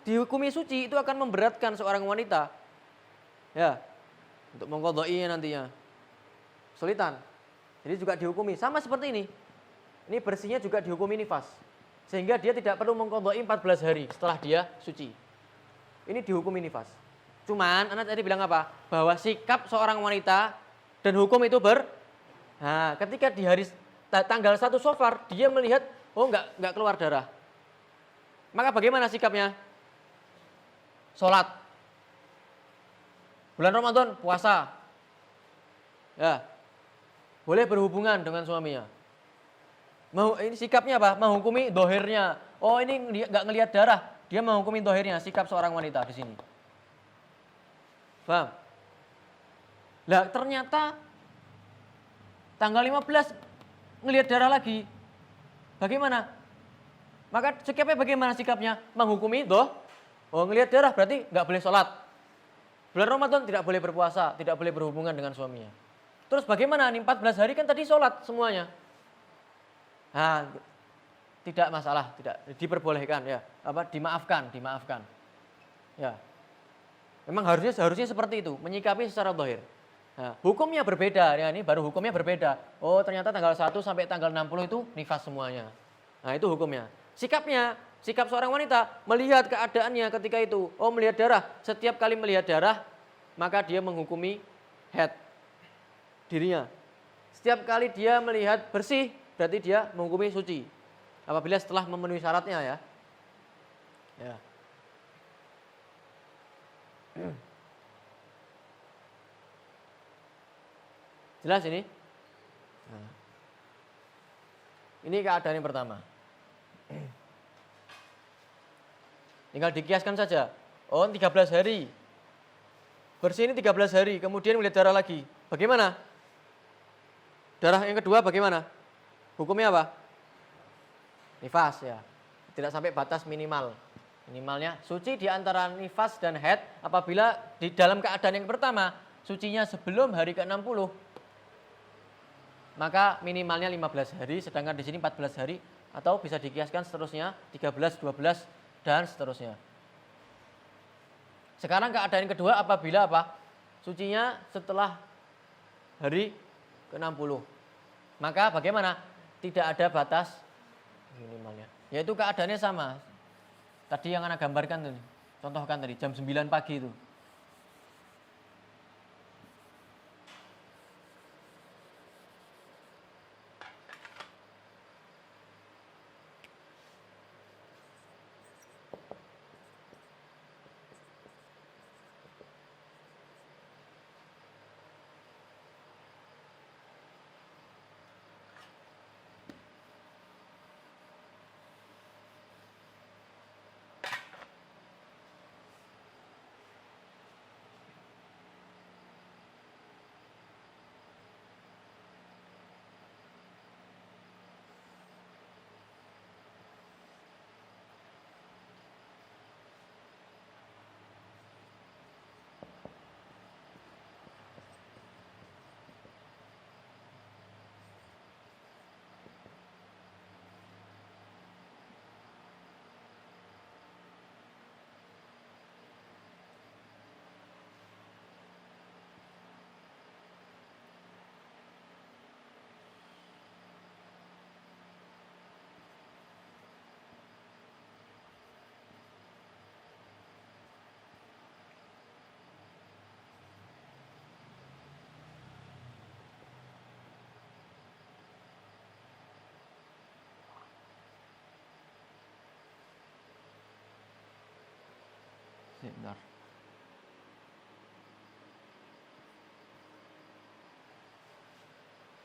dihukumi suci itu akan memberatkan seorang wanita. Ya. Untuk mengqadha'inya nantinya. Kesulitan. Jadi juga dihukumi sama seperti ini. Ini bersihnya juga dihukumi nifas. Sehingga dia tidak perlu mengqadha'i 14 hari setelah dia suci. Ini dihukumi nifas. Cuman anak tadi bilang apa? Bahwa sikap seorang wanita dan hukum itu Nah, ketika di hari tanggal 1 Safar dia melihat enggak keluar darah. Maka bagaimana sikapnya? Sholat. Bulan Ramadan puasa. Ya. Boleh berhubungan dengan suaminya. Ini sikapnya apa? Menghukumi dohirnya. Oh, ini nggak ngelihat darah, dia menghukumi dohirnya. Sikap seorang wanita di sini. Paham? Lah ternyata tanggal 15 ngelihat darah lagi. Bagaimana? Maka sikapnya bagaimana sikapnya? Menghukumi oh ngelihat darah berarti nggak boleh sholat. Bulan Ramadan tidak boleh berpuasa, tidak boleh berhubungan dengan suaminya. Terus bagaimana? Nih 14 hari kan tadi sholat semuanya. Nah, tidak masalah, tidak diperbolehkan ya. Dimaafkan. Ya. Memang harusnya seperti itu, menyikapi secara zahir. Nah, hukumnya berbeda ya, ini baru hukumnya berbeda. Oh, ternyata tanggal 1 sampai tanggal 60 itu nifas semuanya. Nah, itu hukumnya. Sikap seorang wanita melihat keadaannya ketika itu. Oh, melihat darah. Setiap kali melihat darah, maka dia menghukumi haid dirinya. Setiap kali dia melihat bersih, berarti dia menghukumi suci. Apabila setelah memenuhi syaratnya ya. Ya. Jelas ini? Nah. Ini keadaan yang pertama. Tinggal dikiaskan saja. Oh, 13 hari. Bersih ini 13 hari, kemudian melihat darah lagi. Bagaimana? Darah yang kedua bagaimana? Hukumnya apa? Nifas ya. Tidak sampai batas minimal. Minimalnya suci di antara nifas dan haid apabila di dalam keadaan yang pertama sucinya sebelum hari ke-60. Maka minimalnya 15 hari, sedangkan di sini 14 hari atau bisa dikiaskan seterusnya 13, 12 dan seterusnya. Sekarang keadaan yang kedua apabila apa? Sucinya setelah hari ke-60. Maka bagaimana? Tidak ada batas minimalnya. Yaitu keadaannya sama. Tadi yang Anda gambarkan tadi. Contohkan tadi jam 9 pagi itu. Sebentar.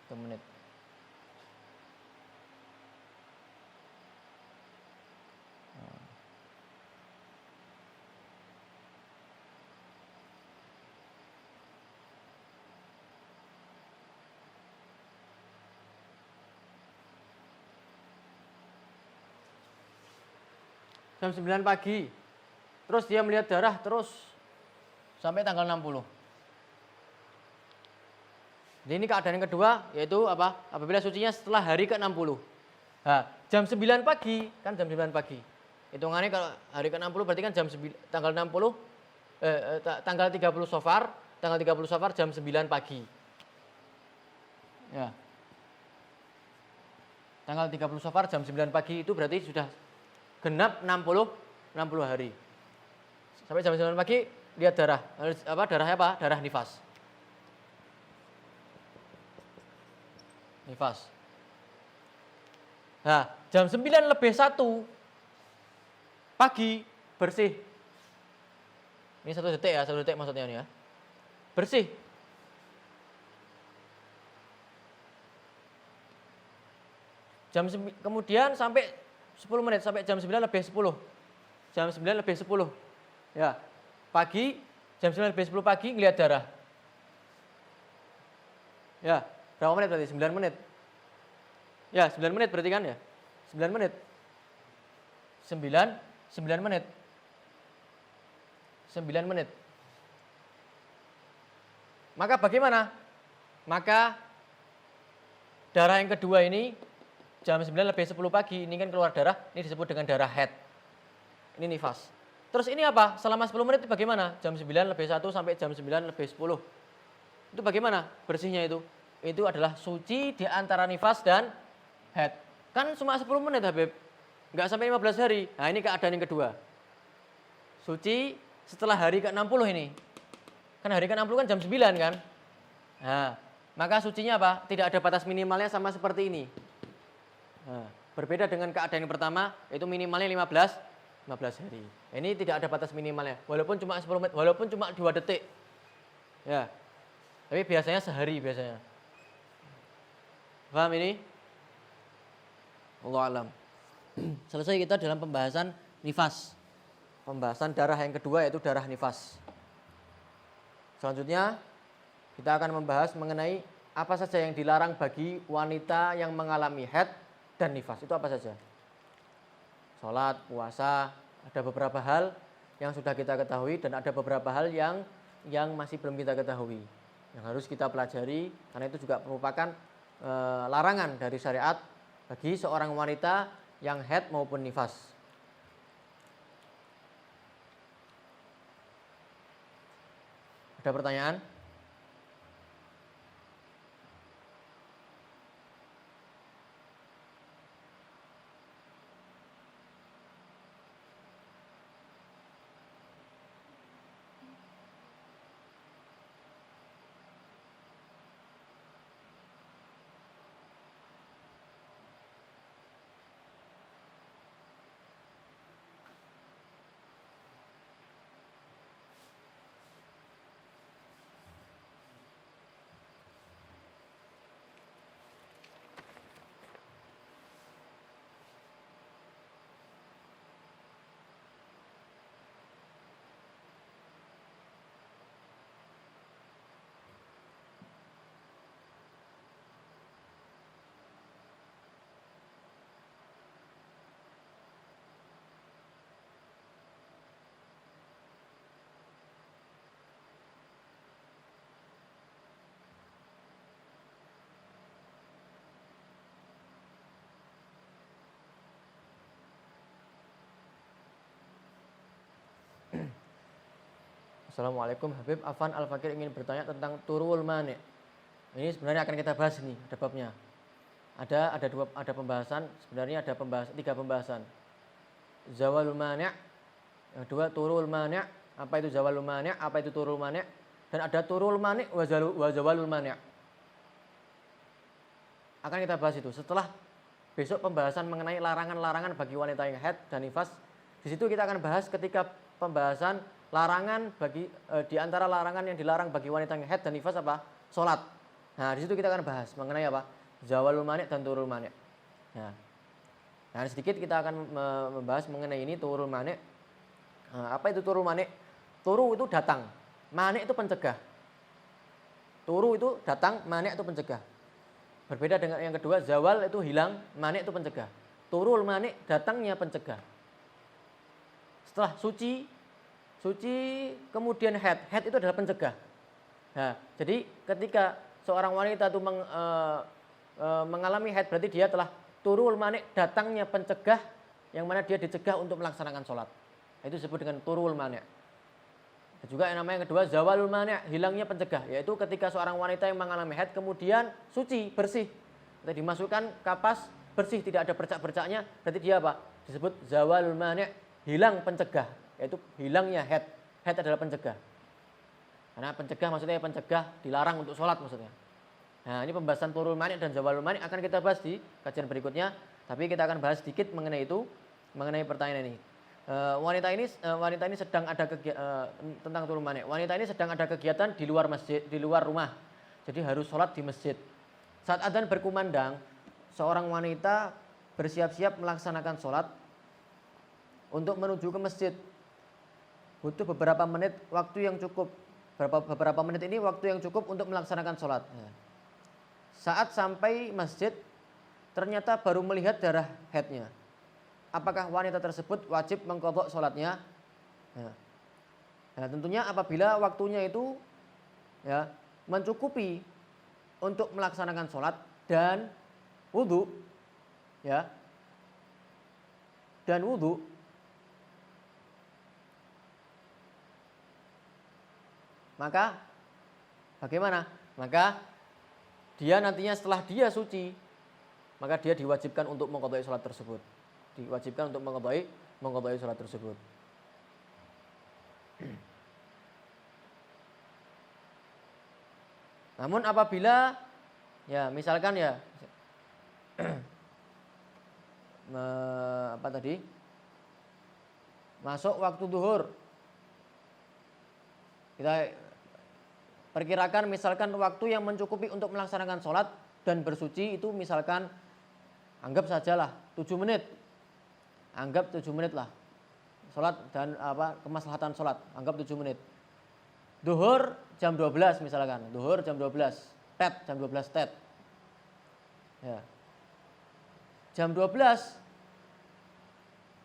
Satu menit. Jam 9 pagi. Terus dia melihat darah terus sampai tanggal 60. Jadi ini keadaan yang kedua yaitu apa? Apabila sucinya setelah hari ke-60. Nah, jam 9 pagi, kan jam 9 pagi. Hitungannya kalau hari ke-60 berarti kan tanggal 60 tanggal 30 Safar, tanggal 30 Safar jam 9 pagi. Ya. Tanggal 30 Safar jam 9 pagi itu berarti sudah genap 60 hari. Sampai jam 9 pagi lihat darah. Darahnya apa? Darah nifas. Nifas. Nah, jam 9:01 pagi bersih. Ini 1 detik ya, 1 detik maksudnya ini ya. Bersih. Kemudian sampai 10 menit, sampai jam 9 lebih 10. Jam 9 lebih 10. Ya, pagi, jam 9 lebih 10 pagi ngelihat darah. Ya, berapa menit berarti? 9 menit. Ya, 9 menit berarti kan ya? 9 menit. 9 menit. 9 menit. Maka bagaimana? Maka darah yang kedua ini jam 9 lebih 10 pagi, ini kan keluar darah, ini disebut dengan darah haid. Ini nifas. Terus ini apa? Selama 10 menit itu bagaimana? Jam 9 lebih 1 sampai jam 9 lebih 10. Itu bagaimana bersihnya itu? Itu adalah suci di antara nifas dan haid. Kan cuma 10 menit Habib. Enggak sampai 15 hari. Nah, ini keadaan yang kedua. Suci setelah hari ke-60 ini. Kan hari ke-60 kan jam 9 kan? Nah, maka sucinya apa? Tidak ada batas minimalnya sama seperti ini. Nah, berbeda dengan keadaan yang pertama, itu minimalnya 15 hari. Ini tidak ada batas minimalnya, walaupun cuma 10 menit, walaupun cuma 2 detik. Ya. Tapi biasanya sehari biasanya. Paham ini? Wallahu alam. Selesai kita dalam pembahasan nifas. Pembahasan darah yang kedua yaitu darah nifas. Selanjutnya kita akan membahas mengenai apa saja yang dilarang bagi wanita yang mengalami haid dan nifas. Itu apa saja? Sholat, puasa, ada beberapa hal yang sudah kita ketahui dan ada beberapa hal yang masih belum kita ketahui, yang harus kita pelajari, karena itu juga merupakan larangan dari syariat bagi seorang wanita yang haid maupun nifas. Ada pertanyaan? Assalamualaikum Habib, Afan Al-Fakir ingin bertanya tentang turul mani'. Ini sebenarnya akan kita bahas nih, ada babnya. Ada pembahasan, sebenarnya ada 3 pembahasan. Zawalul mani', yang kedua turul mani', apa itu zawalul mani', apa itu turul mani', dan ada turul mani' wa zawalul mani'. Akan kita bahas itu setelah besok pembahasan mengenai larangan-larangan bagi wanita yang haid dan nifas. Di situ kita akan bahas ketika pembahasan larangan bagi di antara larangan yang dilarang bagi wanita yang haid dan nifas apa? Salat. Nah, di situ kita akan bahas mengenai apa? Zawalul mani' dan turul mani'. Nah, sedikit kita akan membahas mengenai ini turul mani'. Apa itu turul mani'? Turu itu datang, mani' itu pencegah. Turu itu datang, mani' itu pencegah. Berbeda dengan yang kedua, zawal itu hilang, mani' itu pencegah. Turul mani' datangnya pencegah. Setelah suci kemudian haid itu adalah pencegah. Nah, jadi ketika seorang wanita itu mengalami haid, berarti dia telah turul mani', datangnya pencegah, yang mana dia dicegah untuk melaksanakan sholat. Itu disebut dengan turul mani'. Juga yang namanya yang kedua zawalul mani', hilangnya pencegah, yaitu ketika seorang wanita yang mengalami haid kemudian suci, bersih, atau dimasukkan kapas, bersih, tidak ada bercak-bercaknya, berarti dia apa? Disebut zawalul mani', hilang pencegah, yaitu hilangnya haid. Haid adalah pencegah. Karena pencegah maksudnya pencegah dilarang untuk sholat maksudnya. Nah, ini pembahasan turul mani' dan zawalul mani' akan kita bahas di kajian berikutnya, tapi kita akan bahas sedikit mengenai itu, mengenai pertanyaan ini. Wanita ini sedang ada tentang turul mani'. Wanita ini sedang ada kegiatan di luar masjid, di luar rumah. Jadi harus sholat di masjid. Saat adzan berkumandang, seorang wanita bersiap-siap melaksanakan sholat untuk menuju ke masjid. Butuh beberapa menit waktu yang cukup. Beberapa menit ini waktu yang cukup untuk melaksanakan sholat. Saat sampai masjid, ternyata baru melihat darah haidnya. Apakah wanita tersebut wajib mengqadha sholatnya? Nah, tentunya apabila waktunya itu ya mencukupi untuk melaksanakan sholat dan wudhu, ya, dan wudhu, maka bagaimana? Maka dia nantinya setelah dia suci, maka dia diwajibkan untuk mengqadha sholat tersebut. Diwajibkan untuk mengqadha sholat tersebut. Namun apabila ya misalkan ya apa tadi? Masuk waktu duhur. Kita perkirakan misalkan waktu yang mencukupi untuk melaksanakan sholat dan bersuci itu misalkan anggap sajalah 7 menit. Anggap 7 menit lah. Sholat dan kemaslahatan sholat, anggap 7 menit. Duhur jam 12 misalkan. Duhur jam 12. Jam 12 tet. Ya. Jam 12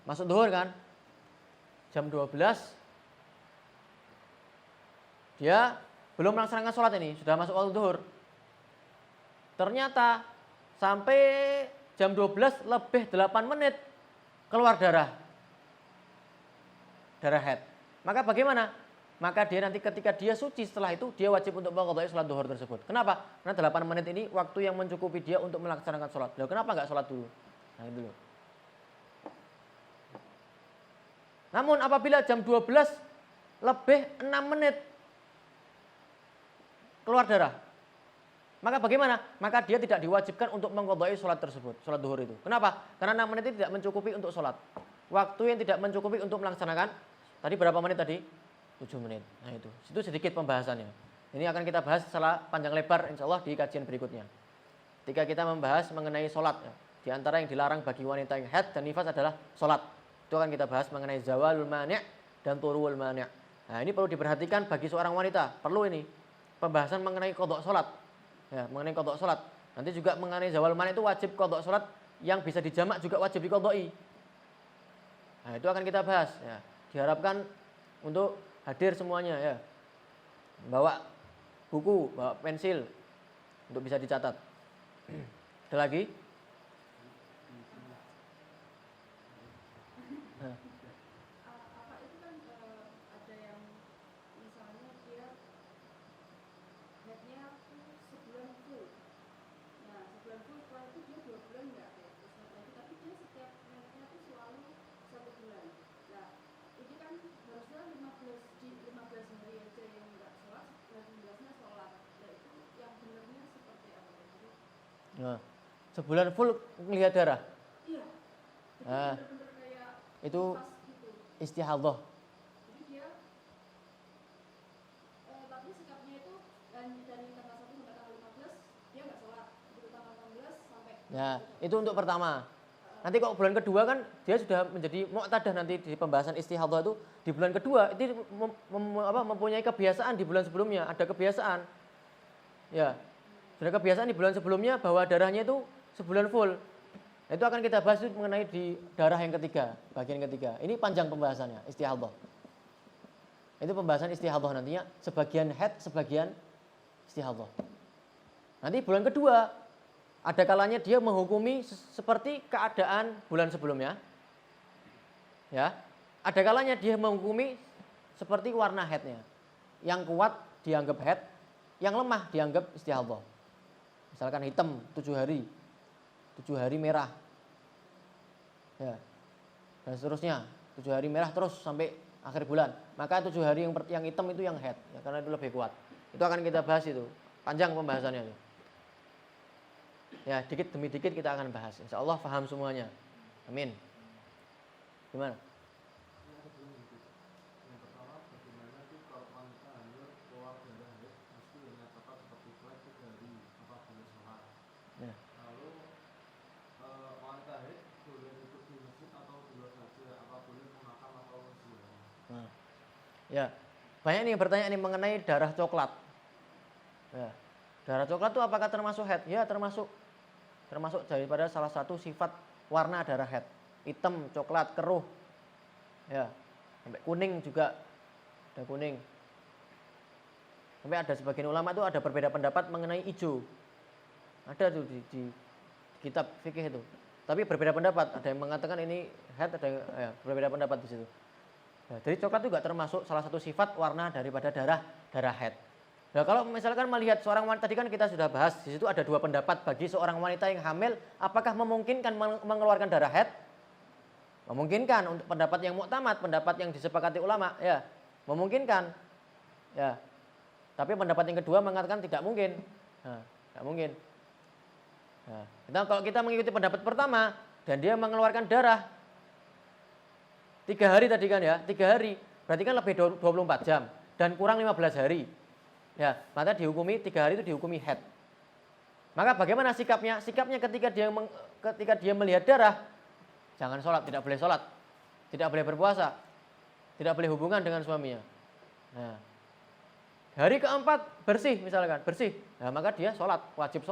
masuk duhur kan? Jam 12 dia belum melaksanakan sholat ini, sudah masuk waktu duhur. Ternyata sampai jam 12 lebih 8 menit keluar darah haid. Maka bagaimana? Maka dia nanti ketika dia suci setelah itu dia wajib untuk mengqadha sholat duhur tersebut. Kenapa? Karena 8 menit ini waktu yang mencukupi dia untuk melaksanakan sholat. Loh, kenapa enggak sholat dulu? Nah itu loh. Namun apabila jam 12 lebih 6 menit keluar darah, maka bagaimana? Maka dia tidak diwajibkan untuk mengqadha sholat tersebut, sholat duhur itu. Kenapa? Karena 6 menit itu tidak mencukupi untuk sholat. Waktu yang tidak mencukupi untuk melaksanakan, tadi berapa menit tadi? 7 menit. Nah itu sedikit pembahasannya. Ini akan kita bahas secara panjang lebar insya Allah di kajian berikutnya. Ketika kita membahas mengenai sholat, ya, di antara yang dilarang bagi wanita yang haid dan nifas adalah sholat. Itu akan kita bahas mengenai zawalul mani' dan turul mani'. Nah ini perlu diperhatikan bagi seorang wanita. Perlu ini pembahasan mengenai qadha sholat. Ya, mengenai qadha sholat. Nanti juga mengenai zawal mani' itu wajib qadha sholat, yang bisa dijamak juga wajib diqadha'i. Nah itu akan kita bahas. Ya. Diharapkan untuk hadir semuanya ya. Bawa buku, bawa pensil untuk bisa dicatat. Ada lagi? Nah. Apa itu kan ada yang misalnya dia headnya sebulan full. Nah sebulan full setelah itu dia 2 bulan nggak ya terus lagi, tapi dia setiap headnya itu selalu 1 bulan. Nah ini kan harusnya 15 hari aja yang nggak sholat, 15-nya sholat. Nah itu yang benernya seperti apa? Nah, sebulan full melihat darah. Iya. Nah, Bener-bener kayak itu gitu. istihadhah. Jadi dia tapi sikapnya itu dari tanggal 1 sampai tanggal 15 dia nggak sholat. Begitu tanggal 16 sampai Ya, itu untuk pertama. Nanti kok bulan kedua kan dia sudah menjadi mu'tadah, nanti di pembahasan istihadhah itu di bulan kedua itu mempunyai kebiasaan di bulan sebelumnya, ada kebiasaan. Ya. Sudah kebiasaan di bulan sebelumnya bahwa darahnya itu sebulan full. Nah, itu akan kita bahas mengenai di darah yang ketiga, bagian ketiga. Ini panjang pembahasannya, istihadhah. Itu pembahasan istihadhah nantinya, sebagian haid, sebagian istihadhah. Nanti bulan kedua, ada kalanya dia menghukumi seperti keadaan bulan sebelumnya. Ya. Ada kalanya dia menghukumi seperti warna haidnya. Yang kuat dianggap haid, yang lemah dianggap istihadhah. Misalkan hitam 7 hari. 7 hari merah. Ya. Dan seterusnya, 7 hari merah terus sampai akhir bulan. Maka 7 hari yang hitam itu yang haid, ya, karena itu lebih kuat. Itu akan kita bahas itu. Panjang pembahasannya itu. Ya, dikit demi dikit kita akan bahas. Insya Allah paham semuanya. Amin. Gimana? Yang pertama, bagaimana sih kalau wanita hamil keluar darah haid mesti menyatakan seperti flek itu dari apa boleh sholat. Ya. Lalu wanita haid Ya, banyak nih yang bertanya nih mengenai darah coklat. Ya, darah coklat itu apakah termasuk haid? Ya, termasuk. Termasuk daripada salah satu sifat warna darah haid. Hitam, coklat, keruh. Ya, sampai kuning juga. Ada kuning. Sampai ada sebagian ulama itu ada berbeda pendapat mengenai hijau. Ada tuh di kitab fikih itu. Tapi berbeda pendapat. Ada yang mengatakan ini haid, ada yang berbeda pendapat di situ. Nah, jadi coklat juga termasuk salah satu sifat warna daripada darah haid. Nah, kalau misalkan melihat seorang wanita, tadi kan kita sudah bahas di situ ada dua pendapat bagi seorang wanita yang hamil, apakah memungkinkan mengeluarkan darah haid? Memungkinkan untuk pendapat yang muktamad, pendapat yang disepakati ulama, ya, memungkinkan. Ya. Tapi pendapat yang kedua mengatakan tidak mungkin. Nah, tidak mungkin. Nah, kalau kita mengikuti pendapat pertama dan dia mengeluarkan darah 3 hari tadi kan ya, 3 hari, berarti kan lebih 24 jam dan kurang 15 hari. Ya, maka dihukumi 3 hari itu dihukumi haid. Maka bagaimana sikapnya? Sikapnya ketika dia melihat darah, jangan sholat, tidak boleh sholat, tidak boleh berpuasa, tidak boleh hubungan dengan suaminya. Nah, hari keempat bersih misalkan, bersih, nah maka dia sholat, wajib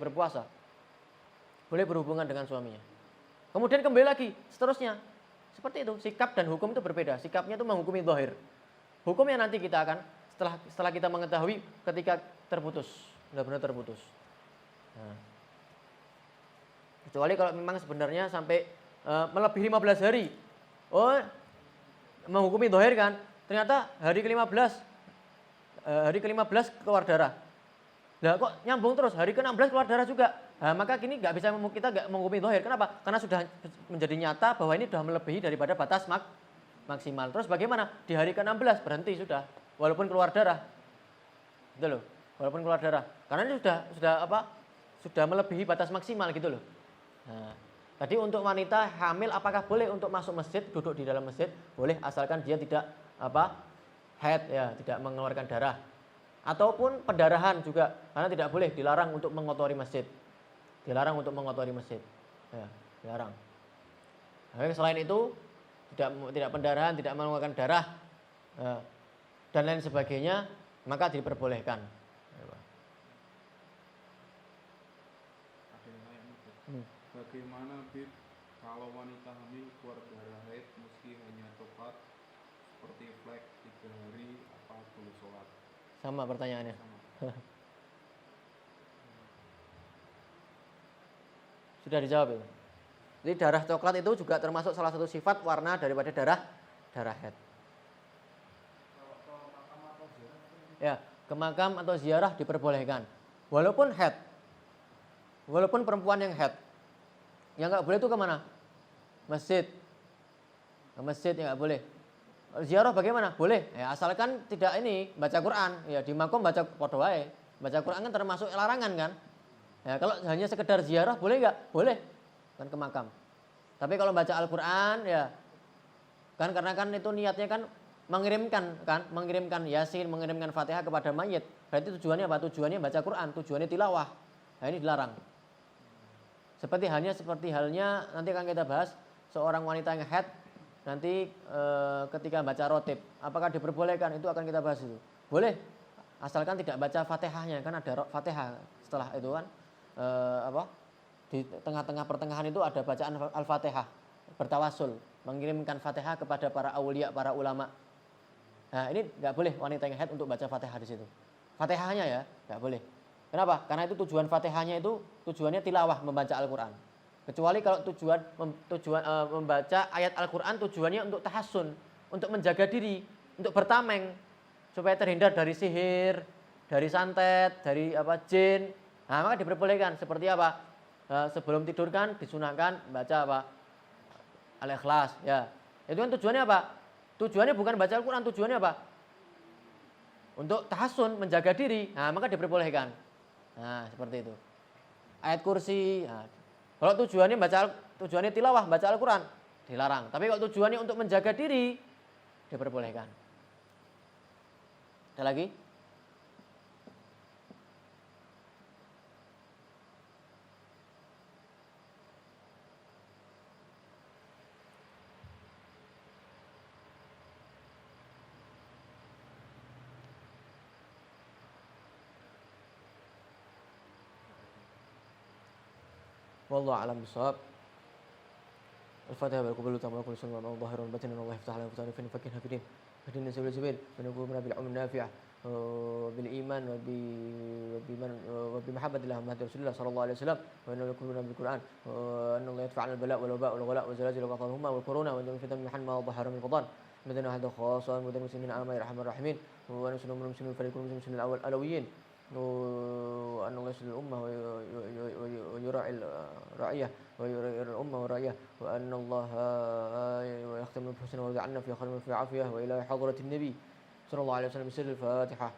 berpuasa, boleh berhubungan dengan suaminya. Kemudian kembali lagi, seterusnya. Seperti itu, sikap dan hukum itu berbeda. Sikapnya itu menghukumi zahir. Hukumnya nanti kita akan setelah kita mengetahui ketika terputus, benar-benar terputus. Nah, kecuali kalau memang sebenarnya sampai melebihi 15 hari. Oh, menghukumi zahir kan, ternyata hari ke-15 keluar darah. Lah kok nyambung terus, hari ke-16 keluar darah juga. Nah, maka kini kita nggak menghukumi zahir. Kenapa? Karena sudah menjadi nyata bahwa ini sudah melebihi daripada batas maksimal. Terus bagaimana? Di hari ke-16 berhenti sudah, walaupun keluar darah. Gitu loh. Walaupun keluar darah. Karena ini sudah melebihi batas maksimal gitu loh. Nah, tadi untuk wanita hamil apakah boleh untuk masuk masjid, duduk di dalam masjid? Boleh, asalkan dia tidak haid ya, tidak mengeluarkan darah. Ataupun pendarahan juga, karena tidak boleh, dilarang untuk mengotori masjid. Dilarang untuk mengotori masjid. Ya, dilarang. Nah, selain itu tidak pendarahan, tidak mengeluarkan darah dan lain sebagainya, maka diperbolehkan. Ada yang lain itu. Bagaimana Bib kalau wanita hamil keluar darah haid meski hanya coklat seperti flek 3 hari, apa boleh sholat? Sama pertanyaannya. Sama. Sudah dijawab itu. Jadi darah coklat itu juga termasuk salah satu sifat warna daripada darah haid. Ya, ke makam atau ziarah diperbolehkan. Walaupun haid. Walaupun perempuan yang haid. Yang nggak boleh itu kemana? Masjid. Ke masjid yang nggak boleh. Ziarah bagaimana? Boleh. Ya, asalkan tidak baca Quran. Ya, di makom baca podo wae. Baca Quran kan termasuk larangan kan? Ya, kalau hanya sekedar ziarah boleh nggak? Boleh. Kan ke makam. Tapi kalau baca Al-Qur'an ya kan, karena kan itu niatnya kan mengirimkan Yasin, mengirimkan Fatihah kepada mayit. Berarti tujuannya apa? Tujuannya baca Quran, tujuannya tilawah. Nah, ini dilarang. Seperti halnya nanti akan kita bahas seorang wanita yang haid nanti ketika baca rotib, apakah diperbolehkan? Itu akan kita bahas itu. Boleh, asalkan tidak baca Fatihahnya, kan ada Fatihah setelah itu kan di tengah-tengah pertengahan itu ada bacaan Al-Fatihah, bertawasul, mengirimkan Fatihah kepada para aulia, para ulama. Nah, ini nggak boleh wanita yang haid untuk baca Fatihah di situ. Fatihahnya ya, nggak boleh. Kenapa? Karena itu tujuan Fatihahnya itu tujuannya tilawah, membaca Al-Qur'an. Kecuali kalau tujuan membaca ayat Al-Qur'an tujuannya untuk tahassun, untuk menjaga diri, untuk bertameng supaya terhindar dari sihir, dari santet, dari jin. Nah, maka diperbolehkan. Seperti apa? Sebelum tidur kan disunahkan baca Al-Ikhlas ya. Itu kan tujuannya apa? Tujuannya bukan baca Al-Qur'an, tujuannya apa? Untuk tahassun, menjaga diri. Nah, maka diperbolehkan. Nah, seperti itu. Ayat kursi. Nah, kalau tujuannya tilawah, baca Al-Qur'an, dilarang. Tapi kalau tujuannya untuk menjaga diri, diperbolehkan. Ada lagi? Wallahu a'lam bishawab. الفاتحة بالقبول والتامل وكل سنة وظاهر وباطن الله يفتح على فتح فين فكين هفدين هدينا سبيل السبيل ونقومنا بالعلم النافع بالإيمان وبمحبة الله ومحبة رسول الله صلى الله عليه وسلم وأن يكوننا بالقرآن وأن الله يدفع عن البلاء والوباء والغلاء والزلازل وقطعهما والكورونا وأن يفتن من حن ما ظهر من الفضان مدنا هذا خاصة مدن المسلمين آمين يا رحمن الراحمين ونسلم من المسلمين فريق المسلمين الأولويين وأن الله يسلم الأمة ويراعي الرعية ويراعي الأمة والرعية وأن الله يختم بحسن ويجعلنا في خير في عافية وإلى حضرة النبي صلى الله عليه وسلم بسر الفاتحة.